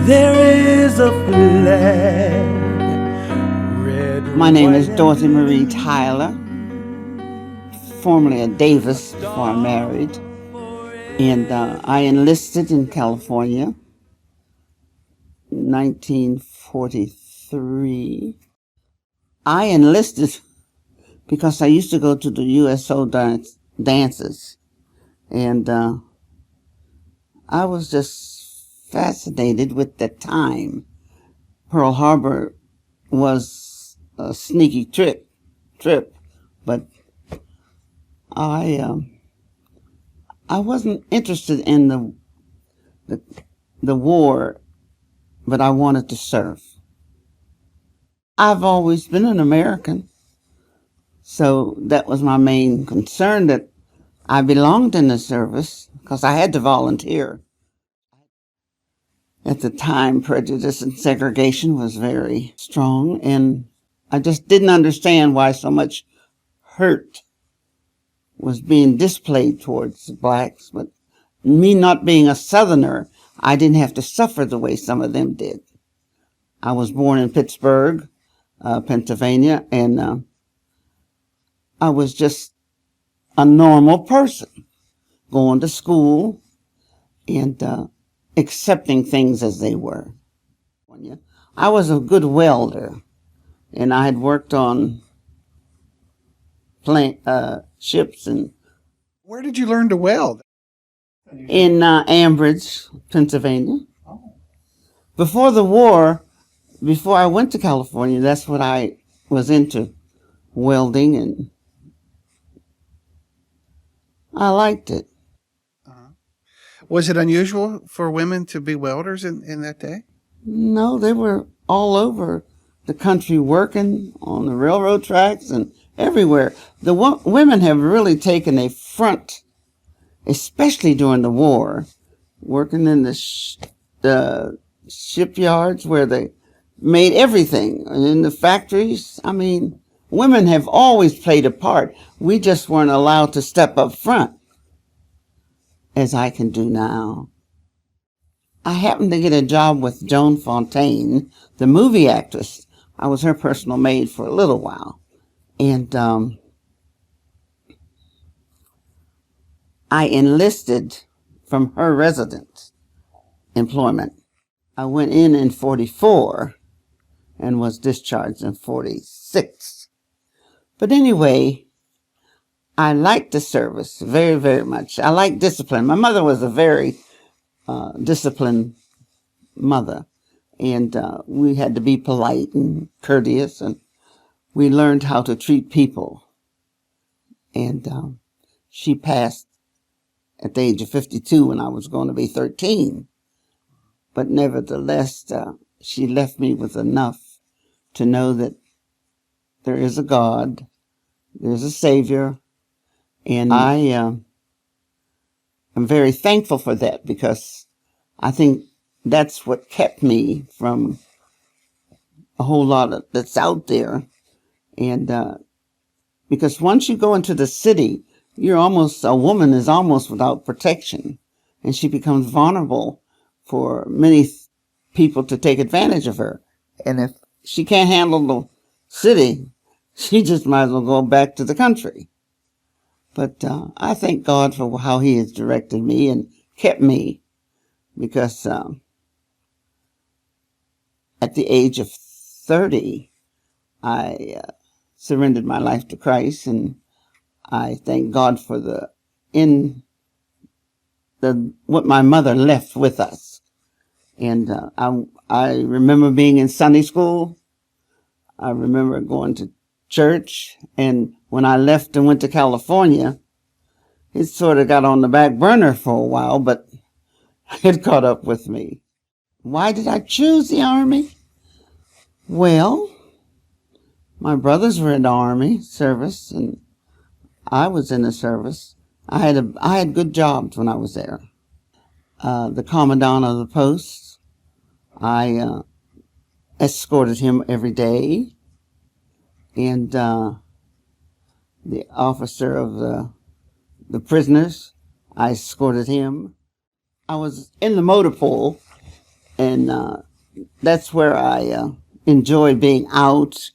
there is a flag. Red, My name is white, Dorothy Marie Tyler, formerly a Davis before I married, and I enlisted in California in 1943. I enlisted because I used to go to the USO dances, and I was just fascinated with the time. Pearl Harbor was a sneaky trip, but I wasn't interested in the war, but I wanted to serve. I've always been an American, so that was my main concern, that I belonged in the service because I had to volunteer. At the time, prejudice and segregation was very strong, and I just didn't understand why so much hurt was being displayed towards blacks. But me not being a Southerner, I didn't have to suffer the way some of them did. I was born in Pittsburgh, Pennsylvania, and I was just a normal person, going to school and accepting things as they were. I was a good welder, and I had worked on ships and Where did you learn to weld? in Ambridge, Pennsylvania. Before the war, before I went to California, that's what I was into, welding, and I liked it. Was it unusual for women to be welders in that day? No, they were all over the country working on the railroad tracks and everywhere. The women have really taken a front, especially during the war, working in the shipyards where they made everything, in the factories. I mean, women have always played a part. We just weren't allowed to step up front, as I can do now. I happened to get a job with Joan Fontaine, the movie actress. I was her personal maid for a little while. And I enlisted from her residence employment. I went in 44 and was discharged in 46. But anyway, I liked the service very, very much. I liked discipline. My mother was a very disciplined mother, and we had to be polite and courteous, and we learned how to treat people. And she passed at the age of 52 when I was going to be 13. But nevertheless, she left me with enough to know that there is a God, there's a Savior, and I am very thankful for that, because I think that's what kept me from a whole lot that's out there. And because once you go into the city, a woman is almost without protection, and she becomes vulnerable for many people to take advantage of her. And if she can't handle the city, she just might as well go back to the country. But I thank God for how He has directed me and kept me, because at the age of 30, I surrendered my life to Christ, and I thank God for what my mother left with us. And I remember being in Sunday school. I remember going to church, and when I left and went to California, it sort of got on the back burner for a while, but it caught up with me. Why did I choose the Army? Well, my brothers were in the Army service, and I was in the service. I had good jobs when I was there. The commandant of the post, I escorted him every day, and the officer of the prisoners, I escorted him. I was in the motor pool, And that's where I enjoyed being out,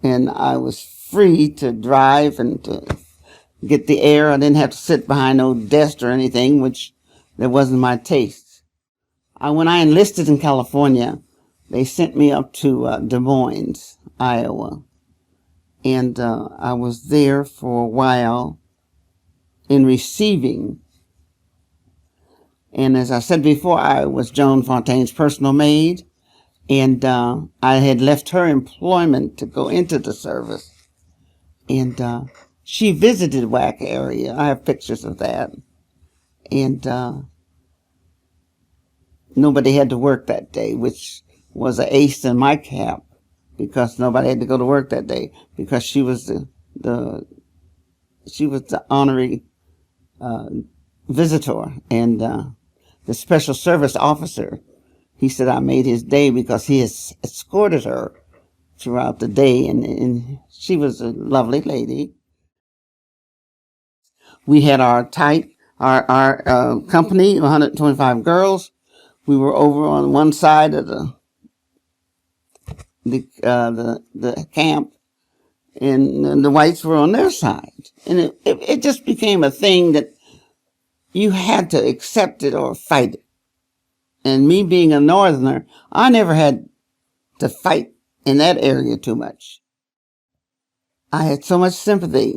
and I was free to drive and to get the air. I didn't have to sit behind no desk or anything, which that wasn't my taste. When I enlisted in California, they sent me up to Des Moines, Iowa, and I was there for a while in receiving. And as I said before, I was Joan Fontaine's personal maid, and I had left her employment to go into the service. And she visited WWII area. I have pictures of that. And nobody had to work that day, which was an ace in my cap, because nobody had to go to work that day, because she was the honorary visitor, and the special service officer, he said I made his day because he has escorted her throughout the day, and she was a lovely lady. We had our company, 125 girls. We were over on one side of the camp, and the whites were on their side. And it just became a thing that you had to accept it or fight it. And me being a northerner, I never had to fight in that area too much. I had so much sympathy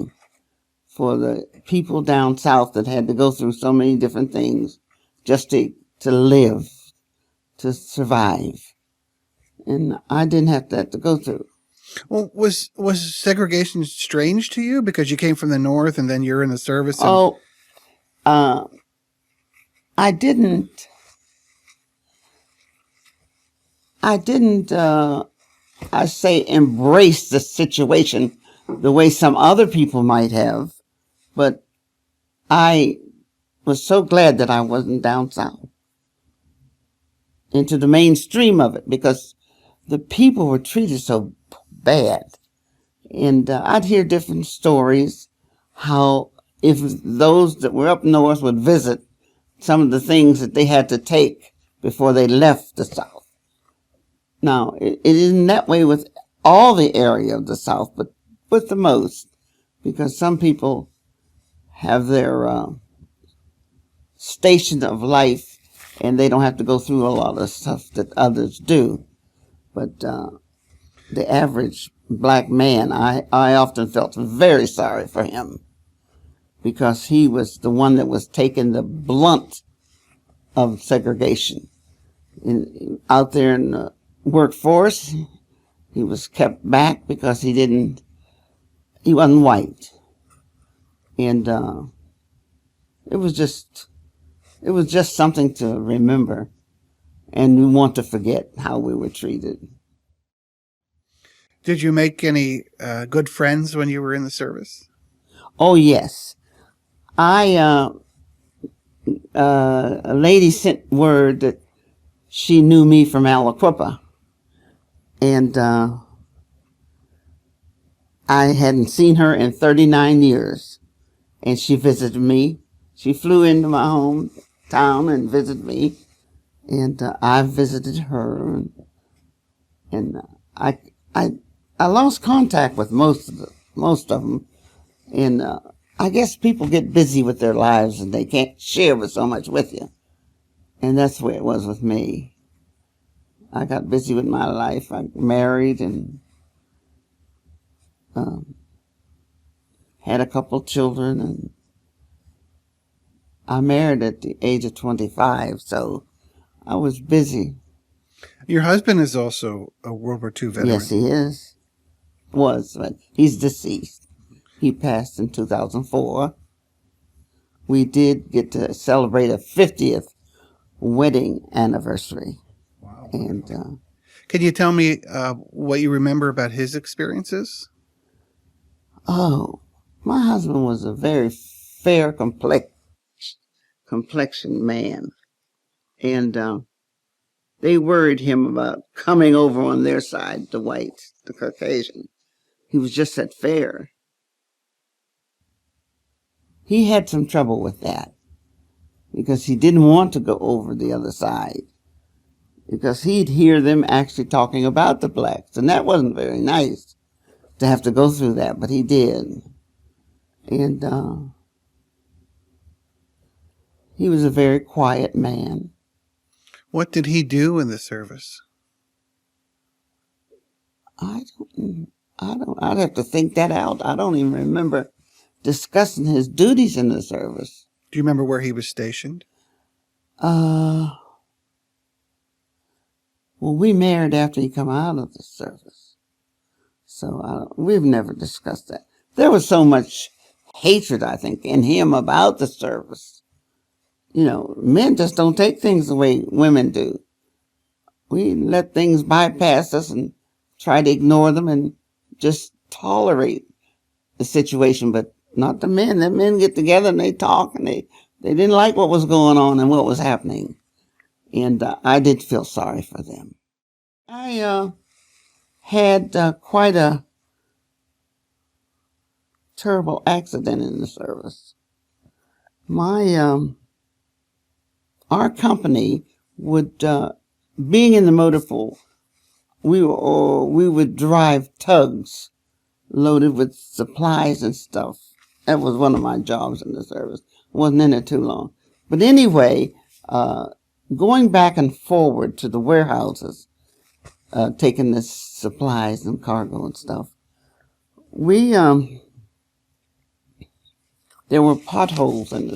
for the people down south that had to go through so many different things just to live, to survive. And I didn't have that to go through. Well, was segregation strange to you because you came from the North and then you're in the service? I didn't, I say, embrace the situation the way some other people might have, but I was so glad that I wasn't down south into the mainstream of it, because the people were treated so bad. And I'd hear different stories, how if those that were up north would visit, some of the things that they had to take before they left the South. Now, it isn't that way with all the area of the South, but with the most, because some people have their station of life, and they don't have to go through a lot of stuff that others do. But the average black man, I often felt very sorry for him, because he was the one that was taking the blunt of segregation. Out there in the workforce, he was kept back because he wasn't white. And it was just something to remember, and we want to forget how we were treated. Did you make any good friends when you were in the service? Oh, yes. A lady sent word that she knew me from Aliquippa, and I hadn't seen her in 39 years, and she visited me. She flew into my hometown and visited me, and I visited her, and I lost contact with most of them, and I guess people get busy with their lives and they can't share with so much with you. And that's the way it was with me. I got busy with my life. I married and had a couple children, and I married at the age of 25, so I was busy. Your husband is also a World War II veteran. Yes, he is. Was, but he's deceased. He passed in 2004. We did get to celebrate a 50th wedding anniversary. Wow. And can you tell me what you remember about his experiences? Oh, my husband was a very fair complexion man. And they worried him about coming over on their side, the whites, the Caucasian. He was just that fair. He had some trouble with that, because he didn't want to go over the other side. because he'd hear them actually talking about the blacks, and that wasn't very nice to have to go through that, but he did. And he was a very quiet man. What did he do in the service? I'd have to think that out. I don't even remember discussing his duties in the service. Do you remember where he was stationed? Well, we married after he come out of the service. So we've never discussed that. There was so much hatred, I think, in him about the service. You know, men just don't take things the way women do. We let things bypass us and try to ignore them and just tolerate the situation, but not the men. The men get together and they talk, and they didn't like what was going on and what was happening. And I did feel sorry for them. I had quite a terrible accident in the service. Our company would, being in the motor pool, we would drive tugs loaded with supplies and stuff. That was one of my jobs in the service. Wasn't in it too long. But anyway, going back and forward to the warehouses, taking the supplies and cargo and stuff, there were potholes in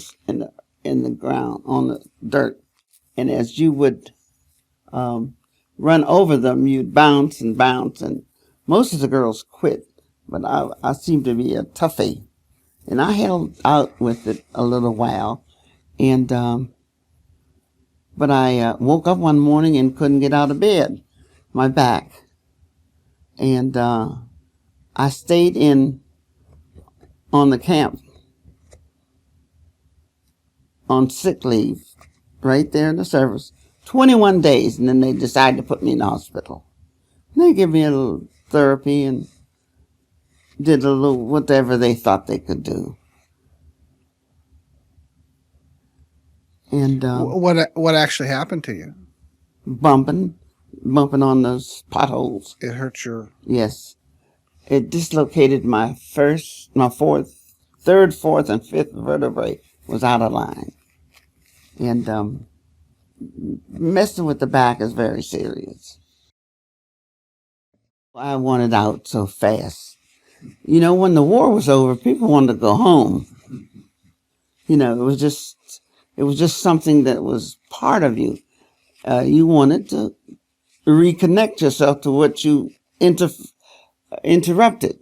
the ground, on the dirt, and as you would run over them, you'd bounce and bounce, and most of the girls quit, but I seemed to be a toughie, and I held out with it a little while, and but I woke up one morning and couldn't get out of bed, my back, and I stayed on the camp on sick leave right there in the service 21 days, and then they decided to put me in the hospital. And they gave me a little therapy and did a little whatever they thought they could do. And What actually happened to you? bumping on those potholes. It hurt your... Yes. It dislocated my third, fourth, and fifth vertebrae was out of line. And messing with the back is very serious. I wanted out so fast. You know, when the war was over, people wanted to go home. You know, it was just something that was part of you. You wanted to reconnect yourself to what you interrupted.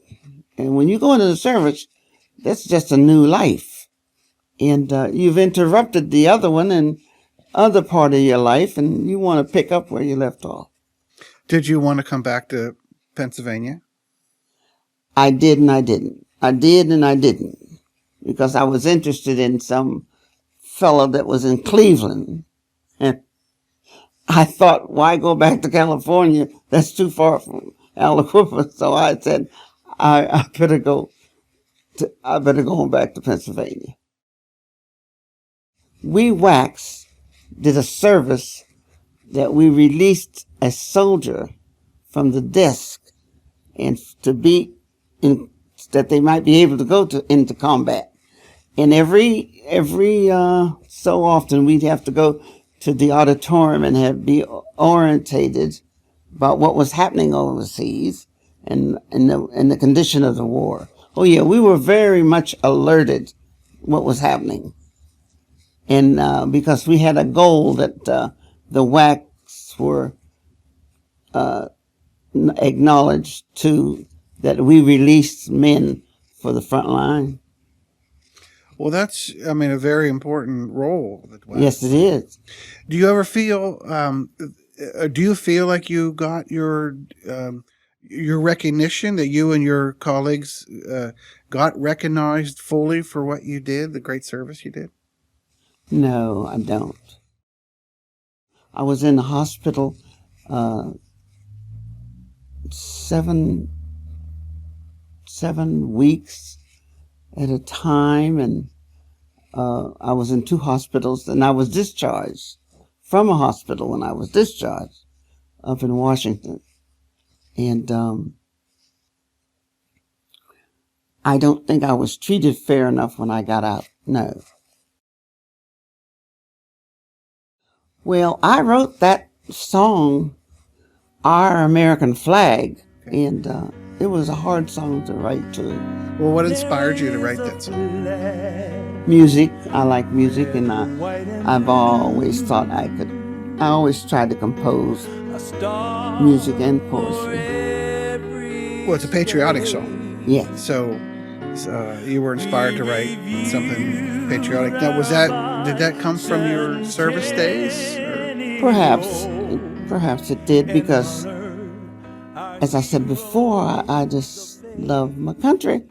And when you go into the service, that's just a new life. And you've interrupted the other one and other part of your life, and you want to pick up where you left off. Did you want to come back to Pennsylvania? I did and I didn't. I did and I didn't. Because I was interested in some fellow that was in Cleveland. And I thought, why go back to California? That's too far from Aliquippa. So I said, I better go back to Pennsylvania. WWII did a service that we released a soldier from the desk and to be in, that they might be able to go into combat. And every so often we'd have to go to the auditorium and be orientated about what was happening overseas and the condition of the war. Oh yeah, we were very much alerted what was happening. And because we had a goal that the WWIIs were acknowledged to, that we released men for the front line. Well, that's, I mean, a very important role. Yes, it is. Do you ever feel, do you feel like you got your recognition, that you and your colleagues got recognized fully for what you did, the great service you did? No, I don't. I was in the hospital 7 weeks at a time, and I was in 2 hospitals, and I was discharged from a hospital when I was discharged up in Washington. And I don't think I was treated fair enough when I got out. No. Well, I wrote that song, Our American Flag, and it was a hard song to write too. Well, what inspired you to write that song? Music. I like music, and I've always thought I always tried to compose music and poetry. Well, it's a patriotic song. Yeah. So you were inspired to write something patriotic. Now, did that come from your service days? Or? Perhaps it did, because, as I said before, I just love my country.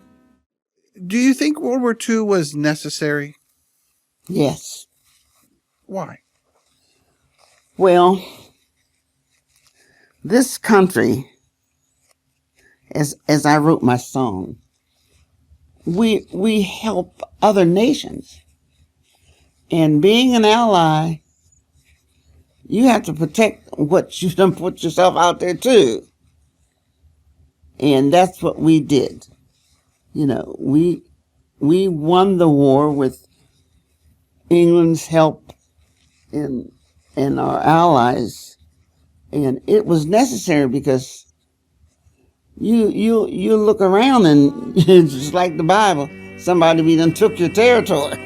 Do you think World War II was necessary? Yes. Why? Well, this country, as I wrote my song, we help other nations. And being an ally, you have to protect what you done put yourself out there too. And that's what we did. You know, we won the war with England's help and our allies, and it was necessary, because you look around and it's just like the Bible, somebody done took your territory,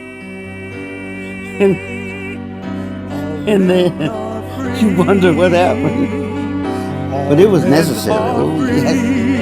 and then you wonder what happened, but it was necessary. Oh, yes.